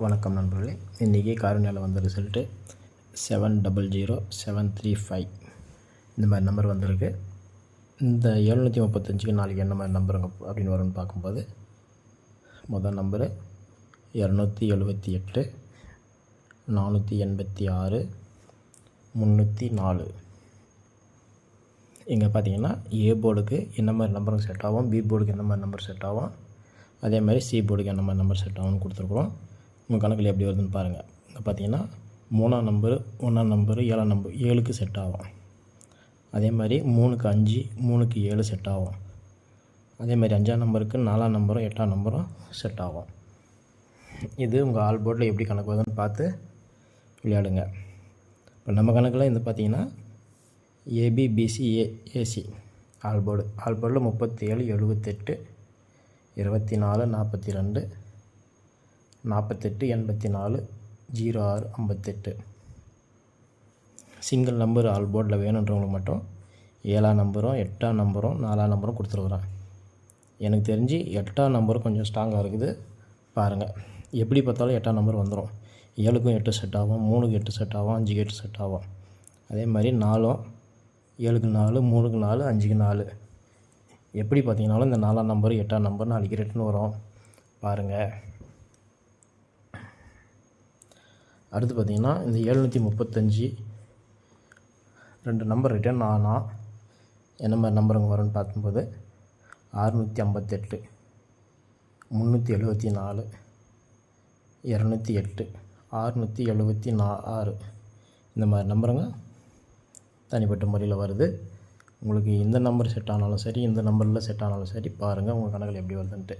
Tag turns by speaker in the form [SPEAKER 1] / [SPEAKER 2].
[SPEAKER 1] வணக்கம் நண்பர்களே. இன்றைக்கி காரணியால் வந்த ரிசல்ட்டு 700735 இந்த மாதிரி நம்பர் வந்திருக்கு. இந்த 735க்கு நாளைக்கு என்ன மாதிரி நம்பருங்க அப்படின்னு வரும்னு பார்க்கும்போது, முதல் நம்பரு 278 486 304. இங்கே பார்த்தீங்கன்னா ஏ போர்டுக்கு என்ன மாதிரி நம்பருங்க செட் ஆகும், பி போர்டுக்கு என்ன மாதிரி நம்பர் செட் ஆகும், அதே மாதிரி சி போர்டுக்கு என்ன மாதிரி நம்பர் செட் ஆகும்னு கொடுத்துருக்குறோம். உங்கள் கணக்கில் எப்படி வருதுன்னு பாருங்கள். இங்கே பார்த்தீங்கன்னா 3ஆம் நம்பரு 1ஆம் நம்பரு 7ஆம் நம்பர் 7க்கு செட் ஆகும். அதே மாதிரி 3க்கு 5 3க்கு 7 செட் ஆகும். அதே மாதிரி 5ஆம் நம்பருக்கு 4ஆம் நம்பரும் 8ஆம் நம்பரும் செட் ஆகும். இது உங்கள் ஆல் போர்டில் எப்படி கணக்கு வருதுன்னு பார்த்து விளையாடுங்க. இப்போ நம்ம கணக்கில் இந்த பார்த்தீங்கன்னா ஏபிபிசி ஏசி ஆல் போர்டில் 37 78 24 42 48 84 06 58. சிங்கிள் நம்பர் ஆல் போர்டில் வேணுன்றவங்களுக்கு மட்டும் 7ஆம் நம்பரும் 8ஆம் நம்பரும் 4ஆம் நம்பரும் கொடுத்துருக்குறேன். எனக்கு தெரிஞ்சு 8ஆம் நம்பரும் கொஞ்சம் ஸ்ட்ராங்காக இருக்குது. பாருங்கள், எப்படி பார்த்தாலும் 8ஆம் நம்பர் வந்துடும். 7க்கும் 8 செட் ஆகும், 3க்கு 8 செட் ஆகும், 5க்கு 8 செட் ஆகும். அதே மாதிரி 4ம் 7க்கு 4 3க்கு 4 5க்கு 4. எப்படி பார்த்தீங்கன்னாலும் இந்த 4ஆம் நம்பர் 8ஆம் நம்பர் நாளைக்கு ரிட்டர்ன் வரும். பாருங்கள். அடுத்து பார்த்திங்கன்னா இந்த 735 2 நம்பர் ரிட்டர்ன் ஆனால் என்ன மாதிரி நம்பருங்க வரும்னு பார்க்கும்போது 658 374 208 676 இந்த மாதிரி நம்பருங்க தனிப்பட்ட முறையில் வருது. உங்களுக்கு இந்த நம்பர் செட் ஆனாலும் சரி, இந்த நம்பரில் செட் ஆனாலும் சரி, பாருங்கள் உங்கள் கணக்கில் எப்படி வருதுன்ட்டு.